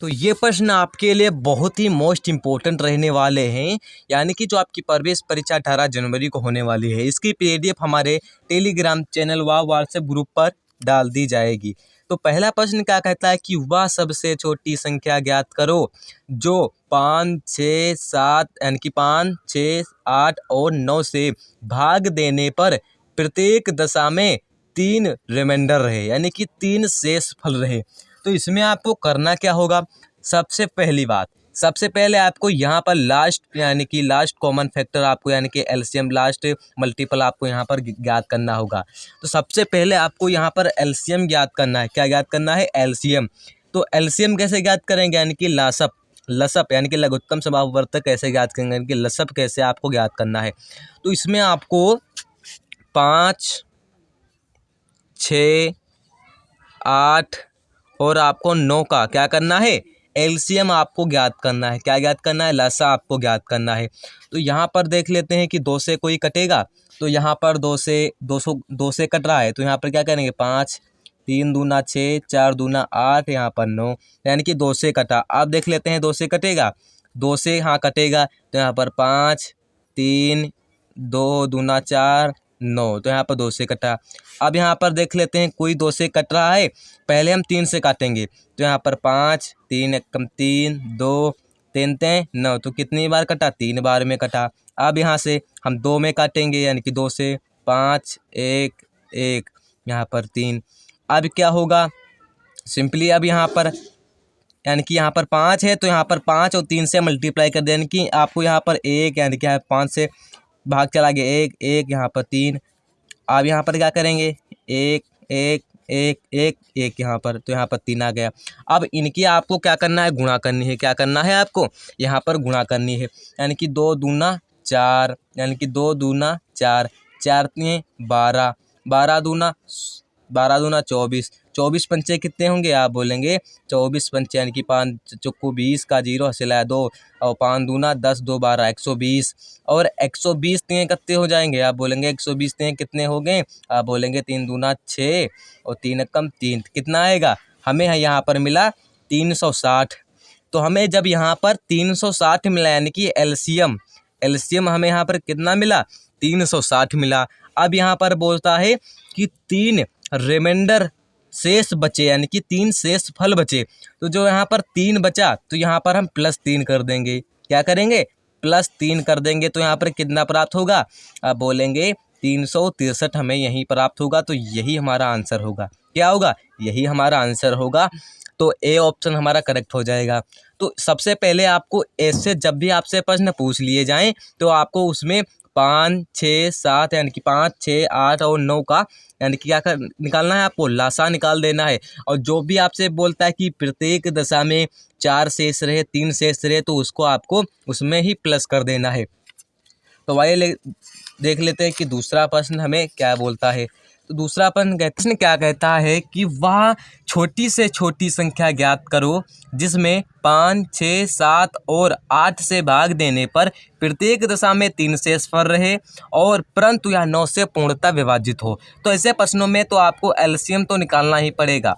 तो ये प्रश्न आपके लिए बहुत ही मोस्ट इम्पोर्टेंट रहने वाले हैं, यानी कि जो आपकी प्रवेश परीक्षा 18 जनवरी को होने वाली है, इसकी पीडीएफ हमारे टेलीग्राम चैनल व व्हाट्सएप ग्रुप पर डाल दी जाएगी। तो पहला प्रश्न क्या कहता है कि वह सबसे छोटी संख्या ज्ञात करो जो 5, 6, 7 यानी कि 5, 6, 8 और 9 से भाग देने पर प्रत्येक दशा में 3 रिमाइंडर रहे, यानी कि 3 शेष फल रहे। तो इसमें आपको करना क्या होगा? सबसे पहली बात, सबसे पहले आपको यहाँ पर लास्ट यानी कि लास्ट कॉमन फैक्टर आपको यानी कि एलसीएम लास्ट मल्टीपल आपको यहाँ पर ज्ञात करना होगा। तो सबसे पहले आपको यहाँ पर एलसीएम ज्ञात करना है। क्या ज्ञात करना है? एलसीएम। तो एलसीएम कैसे ज्ञात करेंगे? यानी कि लसप यानी कि लघुत्तम समापवर्तक कैसे ज्ञात करेंगे, यानी कि लसप कैसे आपको ज्ञात करना है। तो इसमें आपको 5, 6, 8 और आपको 9 का क्या करना है? एलसीएम आपको ज्ञात करना है। क्या ज्ञात करना है? लसा आपको ज्ञात करना है। तो यहाँ पर देख लेते हैं कि 2 से कोई कटेगा, तो यहाँ पर 2 से कट रहा है, तो यहाँ पर क्या करेंगे? 5, 3 दूना 6, 4 दूना 8, यहाँ पर 9, यानी कि 2 से कटा। अब देख लेते हैं 2 से कटेगा, 2 से हाँ कटेगा, तो यहाँ पर 5, 3, 2 दूना 4, 9, तो यहाँ पर 2 से कटा। अब यहाँ पर देख लेते हैं कोई 2 से कट रहा है, पहले हम 3 से काटेंगे, तो यहाँ पर 5, 3 एकम 3, 2, 3 3 9, तो कितनी बार कटा? 3 बार में कटा। अब यहाँ से हम 2 में काटेंगे, यानी कि 2 से 5, 1, 1, यहाँ पर 3। अब क्या होगा? सिंपली अब यहाँ पर यानी कि यहाँ पर 5 है, तो यहाँ पर 5 और 3 से मल्टीप्लाई कर दें, यानी कि आपको यहाँ पर 1 यानी कि 5 से भाग चला गया 1, 1 यहाँ पर 3। अब यहाँ पर क्या करेंगे? 1, 1, 1, 1, 1 यहाँ पर, तो यहाँ पर 3 आ गया। अब इनकी आपको क्या करना है? गुणा करनी है। क्या करना है आपको? यहाँ पर गुणा करनी है, यानी कि 2 दूना 4, यानी कि 2 दूना 4, 4 3 12, 12 दूना 24, 24 पंचे कितने होंगे? आप बोलेंगे 24 पंचे, यानी कि 5 चौको 20 का 0 हसिलाया 2 और 5 दूना 10, 2 12, 120। और 120 तीन कितने हो जाएंगे? आप बोलेंगे 120 तीन कितने हो गए? आप बोलेंगे 3 दूना 6 और 3 एकम 3, कितना आएगा? हमें यहाँ पर मिला 360। तो हमें जब यहाँ पर 360 मिला, यानी कि एलसीएम हमें यहाँ पर कितना मिला? 360 मिला। अब यहाँ पर बोलता है कि 3 रिमाइंडर शेष बचे, यानी कि 3 शेष फल बचे। तो जो यहाँ पर 3 बचा, तो यहाँ पर हम +3 कर देंगे। क्या करेंगे? +3 कर देंगे। तो यहाँ पर कितना प्राप्त होगा? आप बोलेंगे 363 हमें यहीं प्राप्त होगा। तो यही हमारा आंसर होगा। क्या होगा? यही हमारा आंसर होगा। तो ए ऑप्शन हमारा करेक्ट हो जाएगा। तो सबसे पहले आपको ऐसे जब भी आपसे प्रश्न पूछ लिए जाएं, तो आपको उसमें 5, 6, 7 यानी कि 5, 6, 8 और 9 का यानी कि क्या निकालना है? आपको लासा निकाल देना है। और जो भी आपसे बोलता है कि प्रत्येक दशा में 4 शेष रहे, 3 शेष रहे, तो उसको आपको उसमें ही प्लस कर देना है। तो आइए देख लेते हैं कि दूसरा प्रश्न हमें क्या बोलता है। तो दूसरा प्रश्न क्या कहता है कि वह छोटी से छोटी संख्या ज्ञात करो जिसमें 5, 6, 7 और 8 से भाग देने पर प्रत्येक दशा में 3 शेष फल रहे और परंतु यह 9 से पूर्णतः विभाजित हो। तो ऐसे प्रश्नों में तो आपको एलसीएम तो निकालना ही पड़ेगा,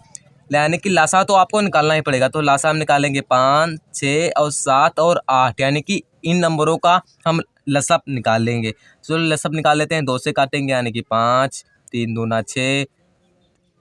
यानी कि लासा तो आपको निकालना ही पड़ेगा। तो लासा हम निकालेंगे 5, 6 और 7 और 8, यानी कि इन नंबरों का हम लसप निकाल लेंगे। तो लसप निकाल लेते हैं। 2 से काटेंगे, यानी कि 5, 3 दूना 6,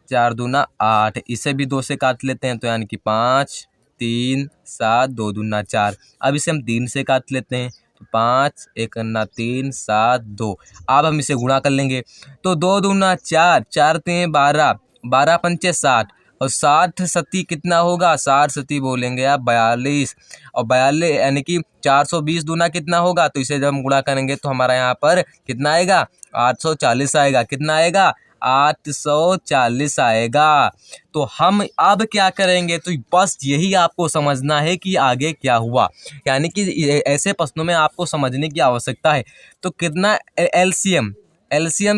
4 दूना 8, इसे भी 2 से काट लेते हैं, तो यानी कि 5, 3, 7, 2 दूना 4। अब इसे हम 3 से काट लेते हैं, तो 5, 1 अन्ना 3, 7, 2। अब हम इसे गुणा कर लेंगे, तो 2 दूना 4, 4 3 12, 12 पंचे 60 और 60 सती कितना होगा? 60 सती बोलेंगे आप 42 और 42 यानी कि 420 दूना कितना होगा? तो इसे जब हम गुणा करेंगे तो हमारा यहाँ पर कितना आएगा? 840 आएगा। कितना आएगा? 840 आएगा। तो हम अब क्या करेंगे? तो बस यही आपको समझना है कि आगे क्या हुआ, यानी कि ऐसे प्रश्नों में आपको समझने की आवश्यकता है। तो कितना एलसीएम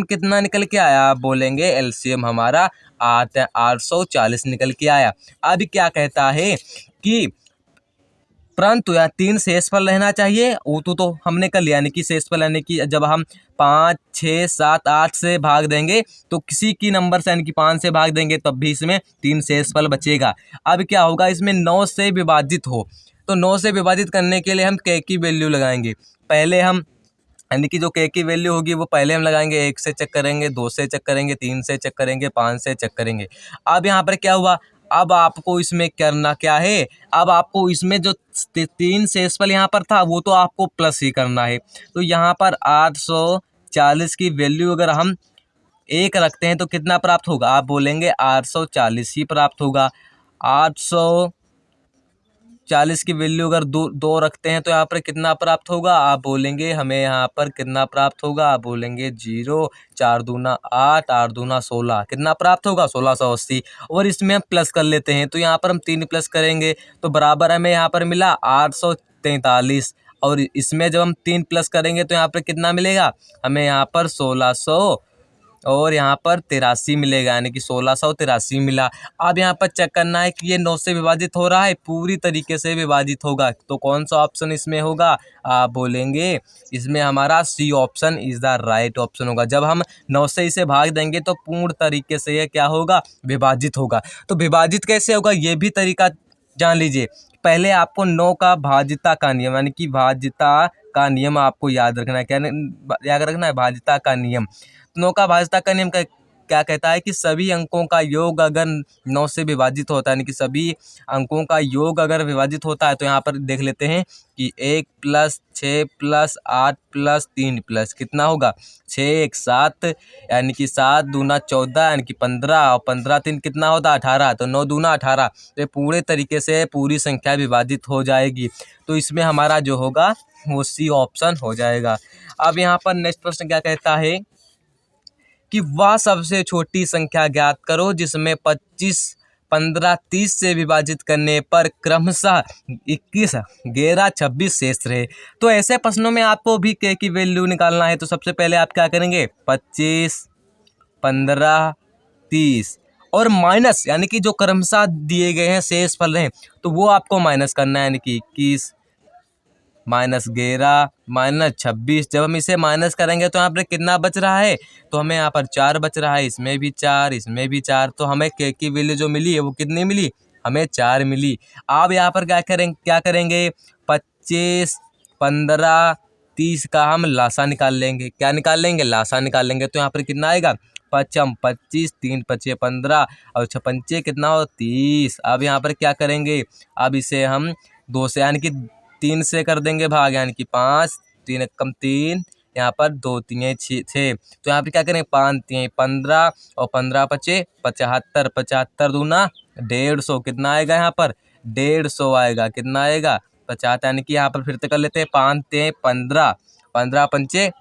कितना निकल के आया? आप बोलेंगे एलसीएम हमारा 840 निकल के आया। अब क्या कहता है कि परंतु यार 3 शेषफल रहना चाहिए। वो तो हमने कर लिया, यानी कि शेषफल यानी कि जब हम 5, 6, 7, 8 से भाग देंगे तो किसी की नंबर से यानी कि 5 से भाग देंगे तब भी इसमें 3 शेषफल बचेगा। अब क्या होगा, इसमें 9 से विभाजित हो, तो 9 से विभाजित करने के लिए हम k की वैल्यू लगाएंगे। पहले हम यानी कि जो k की वैल्यू होगी वो पहले हम लगाएंगे, 1 से चेक करेंगे, 2 से चेक करेंगे, 3 से चेक करेंगे, 5 से चेक करेंगे। अब यहाँ पर क्या हुआ, अब आपको इसमें करना क्या है, अब आपको इसमें जो 3 शेषफल यहाँ पर था वो तो आपको प्लस ही करना है। तो यहाँ पर 840 की वैल्यू अगर हम 1 रखते हैं तो कितना प्राप्त होगा, आप बोलेंगे 840 ही प्राप्त होगा। 840 की वैल्यू अगर दो रखते हैं तो यहाँ पर कितना प्राप्त होगा, आप बोलेंगे हमें यहाँ पर कितना प्राप्त होगा, आप बोलेंगे 0, 4 दूना 8, 8 दूना 16, कितना प्राप्त होगा 1680। और इसमें हम प्लस कर लेते हैं तो यहाँ पर हम 3 प्लस करेंगे तो बराबर हमें यहाँ पर मिला 843। और इसमें जब हम 3 प्लस करेंगे तो यहाँ पर कितना मिलेगा, हमें यहाँ पर 1600 और यहाँ पर 83 मिलेगा, यानी कि 1683 मिला। अब यहाँ पर चेक करना है कि ये 9 से विभाजित हो रहा है, पूरी तरीके से विभाजित होगा, तो कौन सा ऑप्शन इसमें होगा, आप बोलेंगे इसमें हमारा C option is the right option होगा। जब हम 9 से इसे भाग देंगे तो पूर्ण तरीके से ये क्या होगा, विभाजित होगा। तो विभाजित कैसे होगा ये भी तरीका जान लीजिए। पहले आपको 9 का भाजिता का नियम यानी कि भाजिता का नियम आपको याद रखना है। क्या याद रखना है, भाजिता का नियम। 9 का भाजिता का नियम क्या कहता है कि सभी अंकों का योग अगर 9 से विभाजित होता है, यानी कि सभी अंकों का योग अगर विभाजित होता है तो यहाँ पर देख लेते हैं कि 1 + 6 + 8 + 3 प्लस कितना होगा 6, 1 7, यानी कि 7 दूना 14, यानी कि 15 और 15 3 कितना होता 18, तो 9 दूना 18। तो ये पूरे तरीके से पूरी संख्या विभाजित हो जाएगी, तो इसमें हमारा जो होगा वो सी ऑप्शन हो जाएगा। अब यहाँ पर नेक्स्ट प्रश्न क्या कहता है कि वह सबसे छोटी संख्या ज्ञात करो जिसमें 25, 15, 30 से विभाजित करने पर क्रमशः 21, 11, 26 शेष रहे। तो ऐसे प्रश्नों में आपको भी k की वैल्यू निकालना है। तो सबसे पहले आप क्या करेंगे, 25, 15, 30 और माइनस, यानी कि जो क्रमशः दिए गए हैं शेष फल हैं तो वो आपको माइनस करना है, यानी कि 21, -11, -26। जब हम इसे माइनस करेंगे तो यहाँ पर कितना बच रहा है, तो हमें यहाँ पर 4 बच रहा है, इसमें भी 4, इसमें भी 4। तो हमें k की वैल्यू जो मिली है वो कितनी मिली, हमें 4 मिली। अब यहाँ पर क्या करेंगे 25, 15, 30 का हम लासा निकाल लेंगे। क्या निकाल लेंगे, लासा निकाल लेंगे। तो यहाँ पर कितना आएगा, 5 25, 3 5 15 और 6 5 कितना हो 30। अब यहाँ पर क्या करेंगे, अब इसे हम 2 से यानी कि 3 से कर देंगे भाग, यानी कि 5, 3 कम 3, यहाँ पर 2 3 6। तो यहाँ पे क्या करेंगे 5 3 15 और 15 5 75, 75 दूना 150, कितना आएगा यहाँ पर 150 आएगा, कितना आएगा 50, यानी कि यहाँ पर फिर से कर लेते हैं 5 3 15, 15 5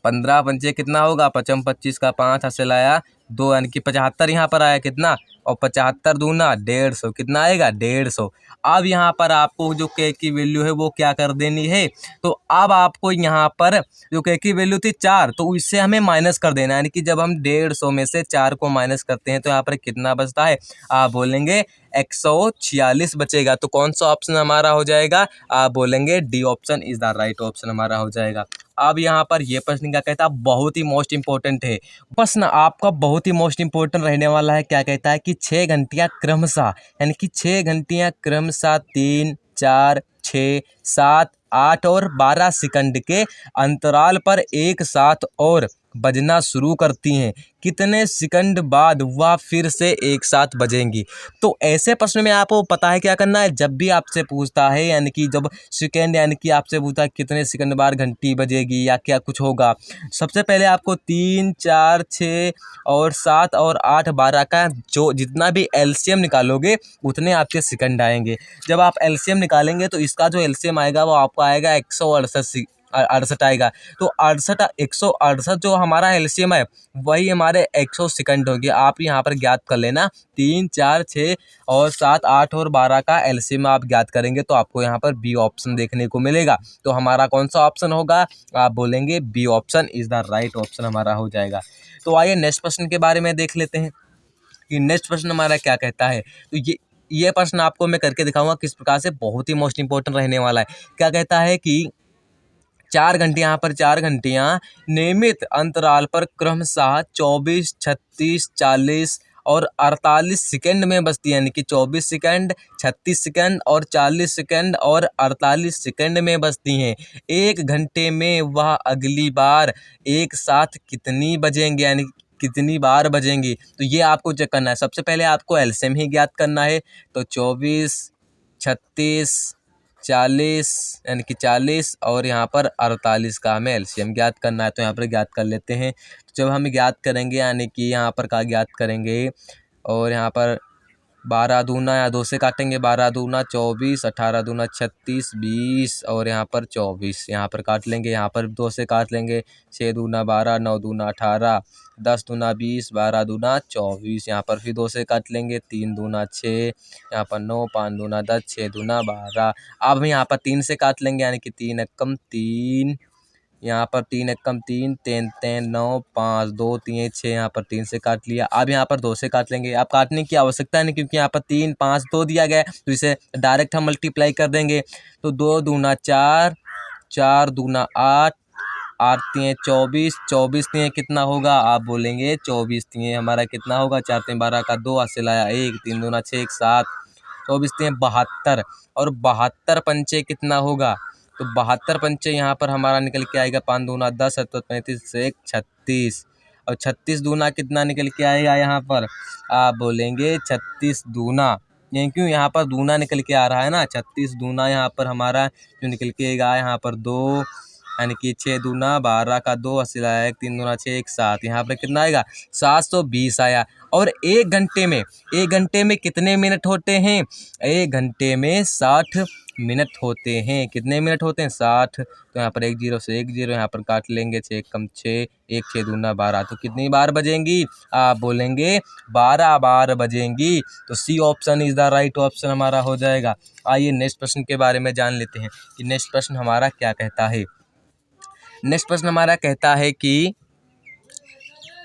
15 5 कितना होगा 5 25 का 5 हासिल आया 2, यानी कि 75 यहाँ पर आया कितना, और 75 दूना 150, कितना आएगा 150। अब यहाँ पर आपको जो k की वैल्यू है वो क्या कर देनी है, तो अब आपको यहाँ पर जो k की वैल्यू थी 4, तो इससे हमें माइनस कर देना है, यानी कि जब हम 150 में से 4 को माइनस करते हैं तो यहाँ पर कितना बचता है, आप बोलेंगे 146 बचेगा। तो कौन सा ऑप्शन हमारा हो जाएगा, आप बोलेंगे D option is the right option हमारा हो जाएगा। अब यहाँ पर ये प्रश्न क्या कहता है, बहुत ही मोस्ट इंपॉर्टेंट है प्रश्न, आपका बहुत ही मोस्ट इंपॉर्टेंट रहने वाला है। क्या कहता है कि 6 घंटियाँ क्रमशः, यानी कि 6 घंटियाँ क्रमशः 3, 4, 6, 7, 8 और 12 सेकंड के अंतराल पर एक साथ और बजना शुरू करती हैं, कितने सेकंड बाद वह फिर से एक साथ बजेंगी। तो ऐसे प्रश्न में आपको पता है क्या करना है, जब भी आपसे पूछता है यानी कि जब सेकंड, यानी कि आपसे पूछता है कितने सेकंड बाद घंटी बजेगी या क्या कुछ होगा, सबसे पहले आपको 3, 4, 6 और 7 और 8, 12 का जो जितना भी एलसीएम निकालोगे उतने आपके सेकंड आएंगे। जब आप एलसीएम निकालेंगे तो इसका जो एलसीएम आएगा वो आपको आएगा 168 आएगा। तो 168 जो हमारा एलसीएम है वही हमारे 100 सेकंड होगी। आप यहाँ पर ज्ञात कर लेना 3, 4, 6 और 7, 8 और 12 का एलसीएम आप ज्ञात करेंगे तो आपको यहाँ पर बी ऑप्शन देखने को मिलेगा। तो हमारा कौन सा ऑप्शन होगा, आप बोलेंगे B option is the right option हमारा हो जाएगा। तो आइए नेक्स्ट प्रश्न के बारे में देख लेते हैं कि नेक्स्ट प्रश्न हमारा क्या कहता है। तो ये ये प्रश्न आपको मैं करके दिखाऊंगा किस प्रकार से, बहुत ही मोस्ट इंपॉर्टेंट रहने वाला है। क्या कहता है कि 4 घंटे, यहाँ पर 4 घंटियाँ नियमित अंतराल पर क्रमशः 24, 36, 40 और 48 सेकंड में बजती है, यानी कि 24 सेकंड, 36 सेकंड और 40 सेकंड और 48 सेकंड में बजती हैं। 1 घंटे में वह अगली बार एक साथ कितनी बजेंगे, यानी कितनी बार बजेंगी, तो ये आपको चेक करना है। सबसे पहले आपको एलसीएम ही ज्ञात करना है। तो 24, 36, 40 यानी कि 40 और यहाँ पर 48 का हमें एलसीएम ज्ञात करना है। तो यहाँ पर ज्ञात कर लेते हैं। तो जब हम ज्ञात करेंगे, यानी कि यहाँ पर का ज्ञात करेंगे और यहाँ पर 12 दूना या 2 से काटेंगे, 12 दूना 24, 18 दूना 36, 20 और यहाँ पर 24 यहाँ पर काट लेंगे। यहाँ पर 2 से काट लेंगे, 6 दूना 12, 9 दूना 18, 10 दूना 20, 12 दूना 24। यहाँ पर फिर 2 से काट लेंगे, 3 दूना 6, यहाँ पर 9, 5 दूना 10, 6 दूना 12। अब हम यहाँ पर 3 से काट लेंगे, यानी कि 3 एकम 3, यहाँ पर 3 एकम 3, 3 3 9, 5 2 3 6, यहाँ पर 3 से काट लिया। अब यहाँ पर 2 से काट लेंगे। अब काटने की आवश्यकता नहीं, क्योंकि यहाँ पर 3 5 2 दिया गया है, तो इसे डायरेक्ट हम मल्टीप्लाई कर देंगे। तो 2 दूना 4, 4 दूना 8, 8 3 24, 24 3 कितना होगा, आप बोलेंगे 24 3 हमारा कितना होगा, 4 3 12 का 2 हाथ से लाया 1, 3 दूना 6 1 7, 24 3 72 और 72 पंचे कितना होगा, तो 72 पंचे यहाँ पर हमारा निकल के आएगा, 5 दूना 10, 35 से 1 36 और 36 दूना कितना निकल के आएगा, यहाँ पर आप बोलेंगे 36 दूना, ये क्यों यहाँ पर दूना निकल के आ रहा है ना, 36 दूना यहाँ पर हमारा जो निकल के आएगा यहाँ पर 2, यानी कि 6 दूना 12 का 2 अस्सी आया, 3 दूना 6 1 7, यहाँ पर कितना आएगा 720 आया। और 1 घंटे में कितने मिनट होते हैं, 1 घंटे में 60 मिनट होते हैं। कितने मिनट होते हैं, 60। तो यहाँ पर 1 0 से 1 0 यहाँ पर काट लेंगे, 6 कम 6, 1 6 दूना 12, तो कितनी बार बजेंगी, आप बोलेंगे 12 बार बजेंगी। तो C option is the right option हमारा हो जाएगा। आइए नेक्स्ट प्रश्न के बारे में जान लेते हैं कि नेक्स्ट प्रश्न हमारा क्या कहता है। नेक्स्ट प्रश्न हमारा कहता है कि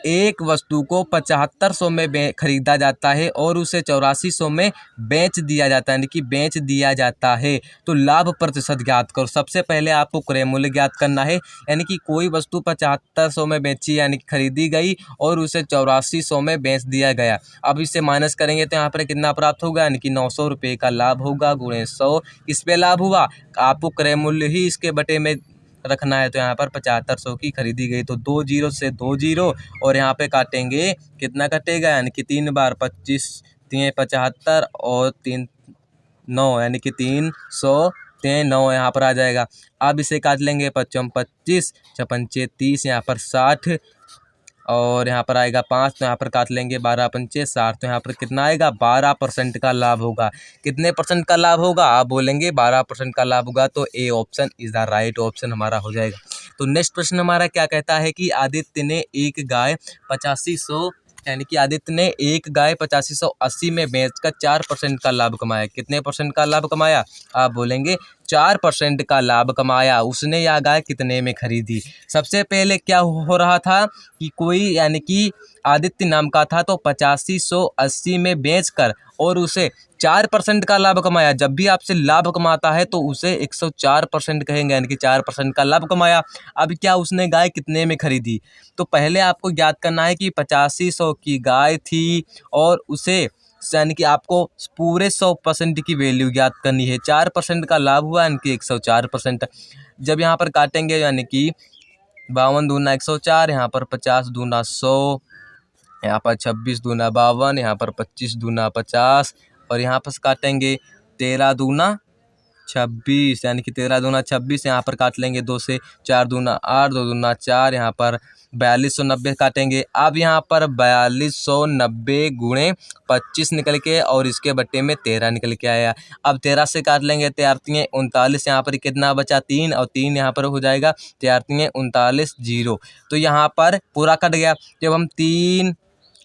एक वस्तु को 7500 में खरीदा जाता है और उसे 8400 में बेच दिया जाता है, यानी कि बेच दिया जाता है। तो लाभ प्रतिशत ज्ञात करो। सबसे पहले आपको क्रय मूल्य ज्ञात करना है, यानी कि कोई वस्तु 7500 में बेची यानी कि खरीदी गई और उसे 8400 में बेच दिया गया। अब इसे माइनस करेंगे तो यहाँ पर कितना प्राप्त होगा, यानी कि 900 रुपये का लाभ होगा, गुणे 100 किस पे लाभ हुआ, आपको क्रय मूल्य ही इसके बटे में रखना है। तो यहाँ पर 7500 की खरीदी गई, तो 2 0 से 2 0 और यहाँ पे काटेंगे, कितना कटेगा, यानी कि 3 बार 25 3 75 और 3 9, यानी कि 300 3 9 यहाँ पर आ जाएगा। अब इसे काट लेंगे, 55 25 56 30, यहाँ पर 60 और यहाँ पर आएगा 5, तो यहाँ पर काट लेंगे 12 पंचे 60, तो यहाँ पर कितना आएगा, 12% का लाभ होगा। कितने परसेंट का लाभ होगा, आप बोलेंगे 12% का लाभ होगा। तो A option is the right option हमारा हो जाएगा। तो नेक्स्ट प्रश्न हमारा क्या कहता है कि आदित्य ने एक गाय 8500, यानी कि आदित्य ने एक गाय 8580 में बेचकर 4% का लाभ कमाया। कितने परसेंट का लाभ कमाया, आप बोलेंगे 4% का लाभ कमाया। उसने यह गाय कितने में खरीदी। सबसे पहले क्या हो रहा था कि कोई, यानी कि आदित्य नाम का था, तो 8580 में बेचकर और उसे 4% का लाभ कमाया। जब भी आपसे लाभ कमाता है तो उसे 104% कहेंगे, यानी कि 4% का लाभ कमाया। अब क्या, उसने गाय कितने में खरीदी, तो पहले आपको ज्ञात करना है कि 8500 की गाय थी और उसे, यानी कि आपको पूरे 100% की वैल्यू ज्ञात करनी है। 4% का लाभ हुआ, यानी कि 104%। जब यहाँ पर काटेंगे, यानी कि 52 दूना 104, यहाँ पर 50 दूना 100, यहाँ पर 26 दूना 52, यहाँ पर 25 दूना 50 और यहाँ पर काटेंगे 13 दूना 26, यानी कि 13 दूना 26, यहाँ पर काट लेंगे 2 से, 4 दूना 8, 2 दूना 4, यहाँ पर 4290 काटेंगे। अब यहाँ पर 4290 गुणे 25 निकल के और इसके बट्टे में 13 निकल के आया। अब 13 से काट लेंगे, 13 3 39, यहाँ पर कितना बचा, 3 और 3 यहाँ पर हो जाएगा 13 3 39 0। तो यहाँ पर पूरा कट गया। जब हम 3,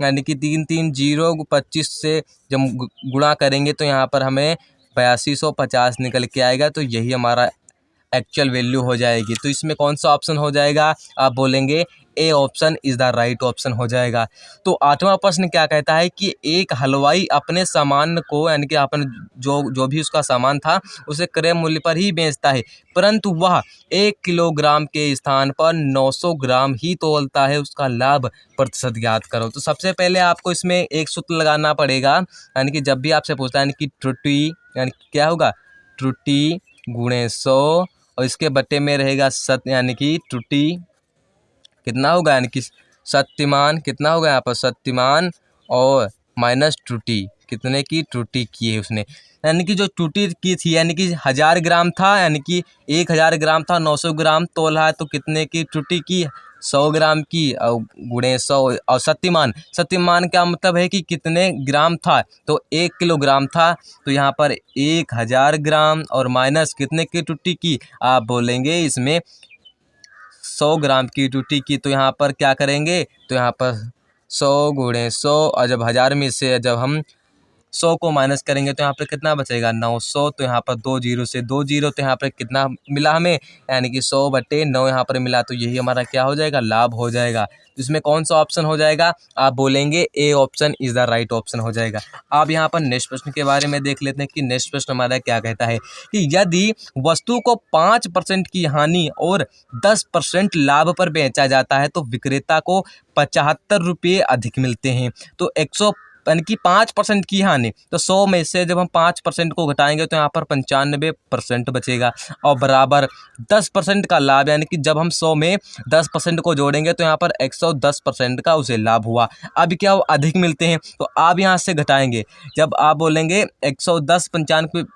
यानी कि 3 3 0 25 से जब गुणा करेंगे तो यहाँ पर हमें 8250 निकल के आएगा। तो यही हमारा एक्चुअल वैल्यू हो जाएगी। तो इसमें कौन सा ऑप्शन हो जाएगा, आप बोलेंगे A option is the right option हो जाएगा। तो 8वां प्रश्न क्या कहता है कि एक हलवाई अपने सामान को यानी कि अपन जो भी उसका सामान था उसे क्रय मूल्य पर ही बेचता है, परंतु वह 1 किलोग्राम के स्थान पर 900 ग्राम ही तोलता है, उसका लाभ प्रतिशत ज्ञात करो। तो सबसे पहले आपको इसमें एक सूत्र लगाना पड़ेगा, यानी कि जब भी आपसे पूछता है यानी कि त्रुटि, यानी कि क्या होगा, त्रुटि गुणे 100 और इसके बट्टे में रहेगा सत्य, यानी कि त्रुटि कितना होगा, यानी कि सत्यमान कितना होगा यहाँ पर सत्यमान और माइनस त्रुटि, कितने की त्रुटि की है उसने, यानी कि जो त्रुटि की थी यानी कि 1000 ग्राम था, यानी कि 1000 ग्राम था, 900 ग्राम तोला है, तो कितने की त्रुटि की 100 ग्राम की और गुणे 100। और सत्यमान का मतलब है कि कितने ग्राम था, तो 1 किलोग्राम था, तो यहाँ पर 1000 ग्राम और माइनस कितने की त्रुटि की, आप बोलेंगे इसमें 100 ग्राम की त्रुटि की। तो यहाँ पर क्या करेंगे, तो यहाँ पर 100 गुणे 100 और जब 1000 में से जब हम 100 को माइनस करेंगे तो यहाँ पर कितना बचेगा 900। तो यहाँ पर 2 जीरो से 2 जीरो, तो यहाँ पर कितना मिला हमें, यानी कि 100/9 यहाँ पर मिला, तो यही हमारा क्या हो जाएगा, लाभ हो जाएगा। तो इसमें कौन सा ऑप्शन हो जाएगा, आप बोलेंगे A option is the right option हो जाएगा। अब यहाँ पर नेक्स्ट प्रश्न के बारे में देख लेते हैं कि नेक्स्ट प्रश्न हमारा क्या कहता है कि यदि वस्तु को 5% की हानि और 10% लाभ पर बेचा जाता है तो विक्रेता को 75 रुपये अधिक मिलते हैं। तो 100 यानी कि 5% की हानि, तो 100 में से जब हम 5% को घटाएंगे तो यहाँ पर 95% बचेगा, और बराबर 10% का लाभ, यानी कि जब हम 100 में 10% को जोड़ेंगे तो यहाँ पर 110% का उसे लाभ हुआ। अब क्या वो अधिक मिलते हैं, तो आप यहाँ से घटाएंगे, जब आप बोलेंगे 110 95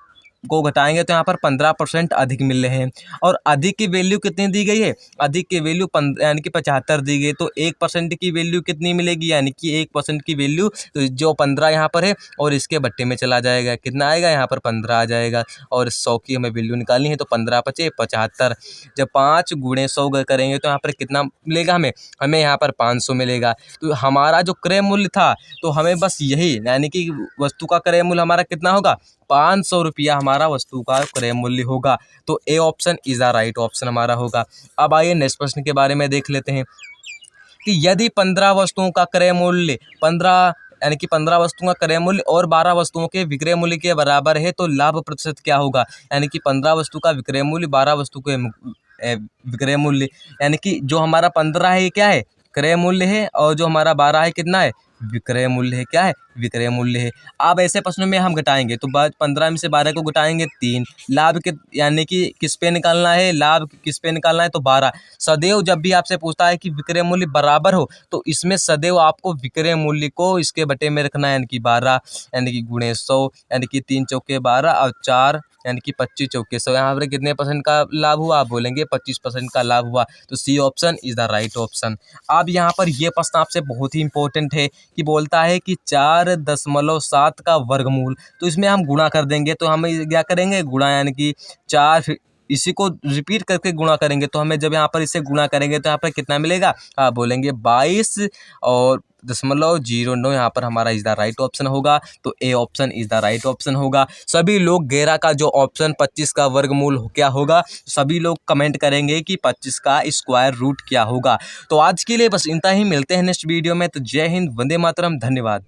को घटाएंगे तो यहाँ पर 15% अधिक मिल रहे हैं। और अधिक की वैल्यू कितनी दी गई है, अधिक की वैल्यू यानी कि 75 दी गई, तो 1% की वैल्यू कितनी मिलेगी, यानी कि 1% की वैल्यू तो जो 15 यहाँ पर है और इसके बट्टे में चला जाएगा, कितना आएगा यहाँ पर 15 आ जाएगा, और 100 की हमें वैल्यू निकालनी है तो 15 पचे 75, जब 5 गुणे 100 करेंगे तो यहाँ पर कितना मिलेगा, हमें यहाँ पर 500 मिलेगा। तो हमारा जो क्रय मूल्य था, तो हमें बस यही, यानी कि वस्तु का क्रय मूल्य हमारा कितना होगा, 500 रुपया हमारा वस्तु का क्रय मूल्य होगा। तो A option is the right option हमारा होगा। अब आइए नेक्स्ट प्रश्न के बारे में देख लेते हैं कि यदि 15 वस्तुओं का क्रय मूल्य 15 यानी कि 15 वस्तुओं का क्रय मूल्य और 12 वस्तुओं के विक्रय मूल्य के बराबर है तो लाभ प्रतिशत क्या होगा, यानी कि 15 वस्तु का विक्रय मूल्य 12 वस्तु के विक्रय मूल्य, यानी कि जो हमारा 15 है ये क्या है, क्रय मूल्य है, और जो हमारा 12 है कितना है, विक्रय मूल्य है, क्या है, विक्रय मूल्य है। अब ऐसे प्रश्नों में हम घटाएंगे तो 15 में से 12 को घटाएंगे 3, लाभ के यानी कि किस पे निकालना है, लाभ किस पे निकालना है, तो 12। सदैव जब भी आपसे पूछता है कि विक्रय मूल्य बराबर हो तो इसमें सदैव आपको विक्रय मूल्य को इसके बटे में रखना है, यानी कि 12 यानी कि गुणे 100, यानी कि 3 चौके 12 और 4 यानी कि 25 चौके 100, यहाँ पर कितने % का लाभ हुआ, आप बोलेंगे 25% का लाभ हुआ। तो C option is the right option. अब यहाँ पर ये प्रश्न आपसे बहुत ही इंपॉर्टेंट है कि बोलता है कि 4.7 का वर्गमूल, तो इसमें हम गुणा कर देंगे, तो हम क्या करेंगे, गुणा यानी कि 4 इसी को रिपीट करके गुणा करेंगे, तो हमें जब यहाँ पर इसे गुणा करेंगे तो यहाँ पर कितना मिलेगा, आप बोलेंगे 22 और 0.09, यहाँ पर हमारा इज़ द राइट ऑप्शन होगा। तो A option is the right option होगा। सभी लोग 11 का जो ऑप्शन 25 का वर्गमूल क्या होगा, सभी लोग कमेंट करेंगे कि 25 का स्क्वायर रूट क्या होगा। तो आज के लिए बस इतना ही, मिलते हैं नेक्स्ट वीडियो में। तो जय हिंद, वंदे मातरम, धन्यवाद।